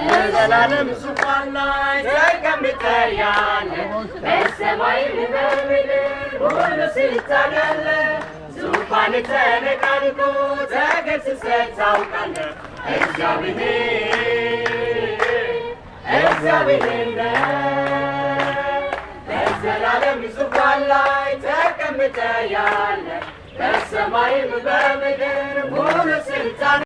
ለዘላለም ዙፋን ላይ ተቀምጠህ ያለህ በሰማይ በምድር ሁሉ ስልጣን ያለህ ዙፋን ተነቃንቆ ተገሥጸህ ታውቃለህ። እግዚአብሔር ነህ በዘላለም ዙፋን ላይ ተቀምጠህ ያለህ በሰማይ በምድር ሁሉ ስልጣን